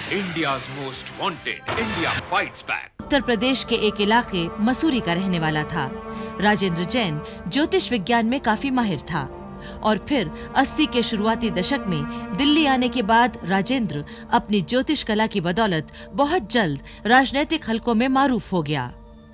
India's most wanted. India fights back. Uttar Pradesh के एक इलाके मसूरी का रहने वाला था। राजेंद्र जैन ज्योतिष विज्ञान में काफी माहिर था और फिर 80 के शुरुआती दशक में दिल्ली आने के बाद राजेंद्र अपनी ज्योतिष कला की बदौलत बहुत जल्द राजनीतिक हलकों में मारूफ हो गया।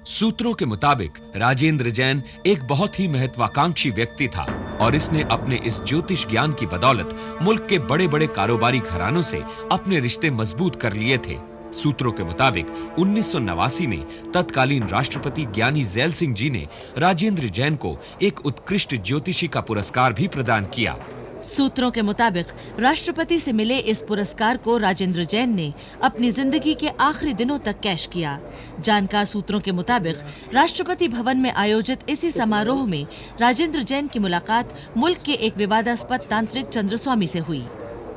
सूत्रों के मुताबिक राजेंद्र जैन एक बहुत ही महत्वाकांक्षी व्यक्ति था और इसने अपने इस ज्योतिष ज्ञान की बदौलत मुल्क के बड़े बड़े कारोबारी घरानों से अपने रिश्ते मजबूत कर लिए थे। सूत्रों के मुताबिक 1989 में तत्कालीन राष्ट्रपति ज्ञानी ज़ैल सिंह जी ने राजेंद्र जैन को एक उत्कृष्ट ज्योतिषी का पुरस्कार भी प्रदान किया। सूत्रों के मुताबिक राष्ट्रपति से मिले इस पुरस्कार को राजेंद्र जैन ने अपनी जिंदगी के आखिरी दिनों तक कैश किया। जानकार सूत्रों के मुताबिक राष्ट्रपति भवन में आयोजित इसी समारोह में राजेंद्र जैन की मुलाकात मुल्क के एक विवादास्पद तांत्रिक चंद्रस्वामी से हुई।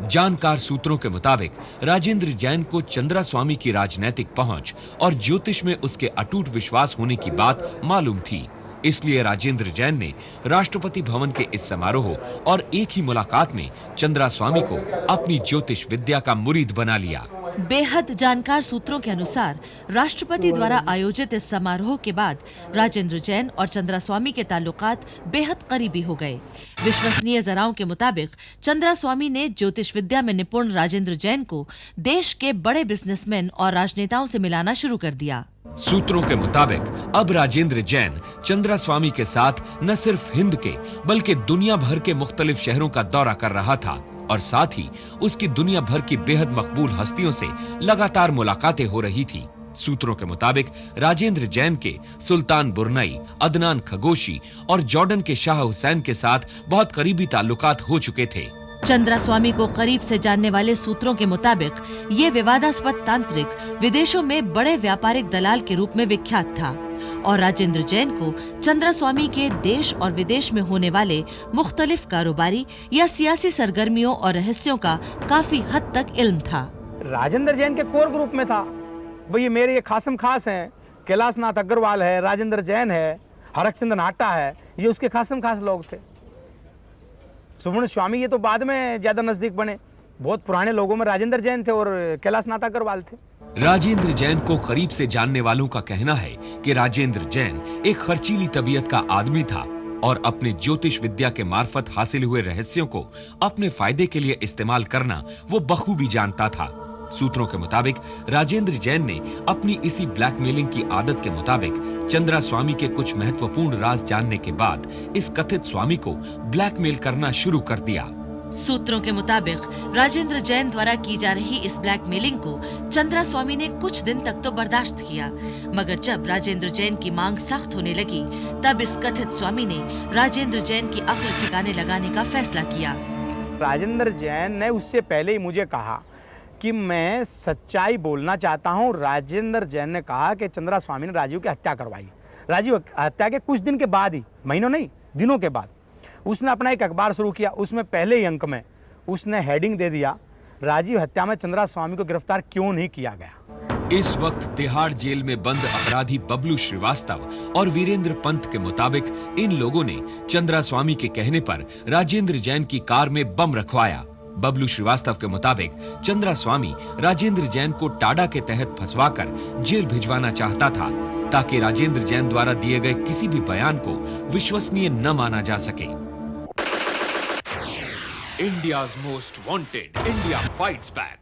जानकार सूत्रों के मुताबिक राजेंद्र जैन को चंद्रास्वामी की राजनीतिक पहुंच और ज्योतिष में उसके अटूट विश्वास होने की बात मालूम थी। इसलिए राजेंद्र जैन ने राष्ट्रपति भवन के इस समारोह और एक ही मुलाकात में चंद्रास्वामी को अपनी ज्योतिष विद्या का मुरीद बना लिया। बेहद जानकार सूत्रों के अनुसार राष्ट्रपति द्वारा आयोजित इस समारोह के बाद राजेंद्र जैन और चंद्रास्वामी के ताल्लुकात बेहद करीबी हो गए। विश्वसनीय जराओं के मुताबिक चंद्रास्वामी ने ज्योतिष विद्या में निपुण राजेंद्र जैन को देश के बड़े बिजनेसमैन और राजनेताओं से मिलाना शुरू कर दिया। सूत्रों के मुताबिक अब राजेंद्र जैन चंद्रास्वामी के साथ न सिर्फ हिंद के बल्कि दुनिया भर के मुख्तलिफ शहरों का दौरा कर रहा था और साथ ही उसकी दुनिया भर की बेहद मकबूल हस्तियों से लगातार मुलाकातें हो रही थी। सूत्रों के मुताबिक राजेंद्र जैन के सुल्तान बुरनई, अदनान खगोशी और जॉर्डन के शाह हुसैन के साथ बहुत करीबी ताल्लुकात हो चुके थे। चंद्रास्वामी को करीब से जानने वाले सूत्रों के मुताबिक ये विवादास्पद तांत्रिक विदेशों में बड़े व्यापारिक दलाल के रूप में विख्यात था और राजेंद्र जैन को चंद्रास्वामी के देश और विदेश में होने वाले मुख्तलिफ कारोबारी या सियासी सरगर्मियों और रहस्यों का काफी हद तक इल्म था। राजेंद्र जैन के कोर ग्रुप में था। भाई मेरे ये खासम खास हैं, कैलाश नाथ अग्रवाल है, राजेंद्र जैन है, हरकचंद नाटा है, ये उसके खासम खास लोग थे। सुब्रमण्य स्वामी ये तो बाद में ज्यादा नजदीक बने। बहुत पुराने लोगों में राजेंद्र जैन थे और कैलाश नाथ अग्रवाल थे। राजेंद्र जैन को करीब से जानने वालों का कहना है कि राजेंद्र जैन एक खर्चीली तबीयत का आदमी था और अपने ज्योतिष विद्या के मार्फत हासिल हुए रहस्यों को अपने फायदे के लिए इस्तेमाल करना वो बखूबी जानता था। सूत्रों के मुताबिक राजेंद्र जैन ने अपनी इसी ब्लैकमेलिंग की आदत के मुताबिक चंद्रास्वामी के कुछ महत्वपूर्ण राज जानने के बाद इस कथित स्वामी को ब्लैकमेल करना शुरू कर दिया। सूत्रों के मुताबिक राजेंद्र जैन द्वारा की जा रही इस ब्लैकमेलिंग को चंद्रास्वामी ने कुछ दिन तक तो बर्दाश्त किया, मगर जब राजेंद्र जैन की मांग सख्त होने लगी तब इस कथित स्वामी ने राजेंद्र जैन की अक्ल ठिकाने लगाने का फैसला किया। राजेंद्र जैन ने उससे पहले ही मुझे कहा कि मैं सच्चाई बोलना चाहता हूं। राजेंद्र जैन ने कहा कि चंद्रास्वामी ने राजीव की हत्या करवाई। राजीव हत्या के कुछ दिन के बाद ही, महीनों नहीं दिनों के बाद, उसने अपना एक अखबार शुरू किया। उसमें पहले ही अंक में उसने हेडिंग दे दिया, राजीव हत्या में चंद्रास्वामी को गिरफ्तार क्यों नहीं किया गया। इस वक्त तिहाड़ जेल में बंद अपराधी बबलू श्रीवास्तव और वीरेंद्र पंत के मुताबिक इन लोगों ने चंद्रास्वामी के कहने पर राजेंद्र जैन की कार में बम रखवाया। बबलू श्रीवास्तव के मुताबिक चंद्रास्वामी राजेंद्र जैन को टाडा के तहत फंसवाकर जेल भिजवाना चाहता था ताकि राजेंद्र जैन द्वारा दिए गए किसी भी बयान को विश्वसनीय न माना जा सके। India's most wanted. India fights back.